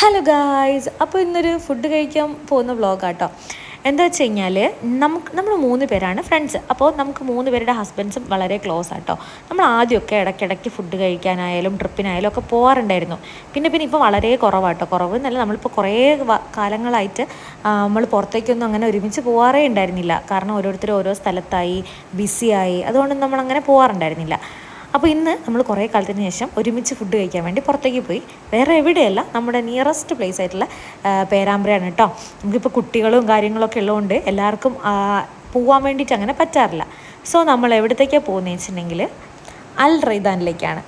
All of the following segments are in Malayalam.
ഹലോ ഗായ്സ്, അപ്പോൾ ഇന്നൊരു ഫുഡ് കഴിക്കാൻ പോകുന്ന വ്ളോഗാട്ടോ. എന്താ വെച്ച് കഴിഞ്ഞാൽ നമ്മൾ 3 പേരാണ് ഫ്രണ്ട്സ്. അപ്പോൾ നമുക്ക് 3 പേരുടെ ഹസ്ബൻഡ്സും വളരെ ക്ലോസ് ആട്ടോ. നമ്മൾ ആദ്യമൊക്കെ ഇടയ്ക്കിടയ്ക്ക് ഫുഡ് കഴിക്കാനായാലും ട്രിപ്പിനായാലും ഒക്കെ പോകാറുണ്ടായിരുന്നു. പിന്നെ ഇപ്പോൾ വളരെ കുറവാട്ടോ. കുറവ് എന്നല്ല, നമ്മളിപ്പോൾ കുറേ കാലങ്ങളായിട്ട് നമ്മൾ പുറത്തേക്കൊന്നും അങ്ങനെ ഒരുമിച്ച് പോകാറേ ഉണ്ടായിരുന്നില്ല. കാരണം ഓരോരുത്തരും ഓരോ സ്ഥലത്തായി, ബിസിയായി, അതുകൊണ്ട് നമ്മളങ്ങനെ പോകാറുണ്ടായിരുന്നില്ല. അപ്പോൾ ഇന്ന് നമ്മൾ കുറേ കാലത്തിന് ശേഷം ഒരുമിച്ച് ഫുഡ് കഴിക്കാൻ വേണ്ടി പുറത്തേക്ക് പോയി. വേറെ എവിടെയല്ല, നമ്മുടെ നിയറസ്റ്റ് പ്ലേസ് ആയിട്ടുള്ള പേരാമ്പ്രയാണ് കേട്ടോ. നമുക്കിപ്പോൾ കുട്ടികളും കാര്യങ്ങളൊക്കെ ഉള്ളതുകൊണ്ട് എല്ലാവർക്കും പോകാൻ വേണ്ടിയിട്ട് അങ്ങനെ പറ്റാറില്ല. സോ നമ്മൾ എവിടത്തേക്കാണ് പോകുന്നത് വെച്ചിട്ടുണ്ടെങ്കിൽ അൽ റൈദാനിലേക്കാണ്.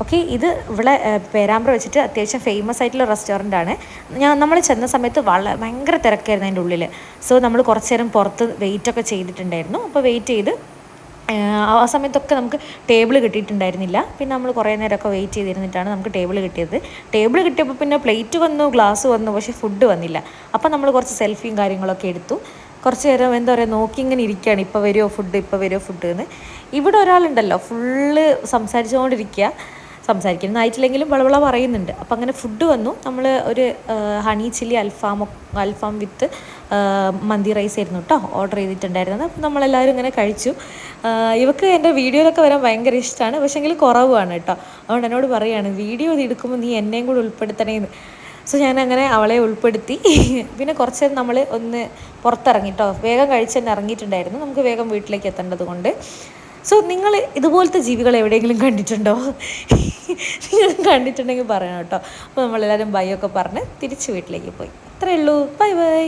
ഓക്കെ, ഇത് ഇവിടെ പേരാമ്പ്ര വെച്ചിട്ട് അത്യാവശ്യം ഫേമസ് ആയിട്ടുള്ള റെസ്റ്റോറൻ്റ് ആണ്. നമ്മൾ ചെന്ന സമയത്ത് ഭയങ്കര തിരക്കായിരുന്നു അതിൻ്റെ ഉള്ളിൽ. സോ നമ്മൾ കുറച്ച് നേരം പുറത്ത് വെയിറ്റൊക്കെ ചെയ്തിട്ടുണ്ടായിരുന്നു. അപ്പോൾ വെയിറ്റ് ചെയ്ത് ആ സമയത്തൊക്കെ നമുക്ക് ടേബിൾ കിട്ടിയിട്ടുണ്ടായിരുന്നില്ല. പിന്നെ നമ്മൾ കുറേ നേരമൊക്കെ വെയിറ്റ് ചെയ്തിരുന്നിട്ടാണ് നമുക്ക് ടേബിൾ കിട്ടിയത്. ടേബിൾ കിട്ടിയപ്പോൾ പിന്നെ പ്ലേറ്റ് വന്നു, ഗ്ലാസ് വന്നു, പക്ഷേ ഫുഡ് വന്നില്ല. അപ്പോൾ നമ്മൾ കുറച്ച് സെൽഫിയും കാര്യങ്ങളൊക്കെ എടുത്തു. കുറച്ച് നേരം എന്താ പറയുക, നോക്കി ഇങ്ങനെ ഇരിക്കുകയാണ്, ഇപ്പോൾ വരുമോ ഫുഡ് എന്ന്. ഇവിടെ ഒരാളുണ്ടല്ലോ ഫുള്ള് സംസാരിച്ചുകൊണ്ടിരിക്കുക. സംസാരിക്കുന്നതായിട്ടില്ലെങ്കിലും വളവള പറയുന്നുണ്ട്. അപ്പോൾ അങ്ങനെ ഫുഡ് വന്നു. നമ്മൾ ഒരു ഹണി ചില്ലി അൽഫാം വിത്ത് മന്തി റൈസ് ആയിരുന്നു കേട്ടോ ഓർഡർ ചെയ്തിട്ടുണ്ടായിരുന്നത്. അപ്പോൾ നമ്മളെല്ലാവരും ഇങ്ങനെ കഴിച്ചു. ഇവക്ക് എൻ്റെ വീഡിയോയിലൊക്കെ വരാൻ ഭയങ്കര ഇഷ്ടമാണ്, പക്ഷേങ്കിൽ കുറവാണ് കേട്ടോ. അതുകൊണ്ട് എന്നോട് പറയുകയാണ്, വീഡിയോ എടുക്കുമ്പോൾ നീ എന്നെയും കൂടെ ഉൾപ്പെടുത്തണേന്ന്. സോ ഞാനങ്ങനെ അവളെ ഉൾപ്പെടുത്തി. പിന്നെ കുറച്ച് നേരം നമ്മൾ ഒന്ന് പുറത്തിറങ്ങി കേട്ടോ. വേഗം കഴിച്ച് തന്നെ ഇറങ്ങിയിട്ടുണ്ടായിരുന്നു, നമുക്ക് വേഗം വീട്ടിലേക്ക് എത്തേണ്ടത് കൊണ്ട്. സോ നിങ്ങൾ ഇതുപോലത്തെ ജീവികൾ എവിടെയെങ്കിലും കണ്ടിട്ടുണ്ടോ? നിങ്ങൾ കണ്ടിട്ടുണ്ടെങ്കിൽ പറയണം കേട്ടോ. അപ്പോൾ നമ്മളെല്ലാവരും ബൈ ഒക്കെ പറഞ്ഞ് തിരിച്ച് വീട്ടിലേക്ക് പോയി. അത്രയേ ഉള്ളൂ. Bye bye.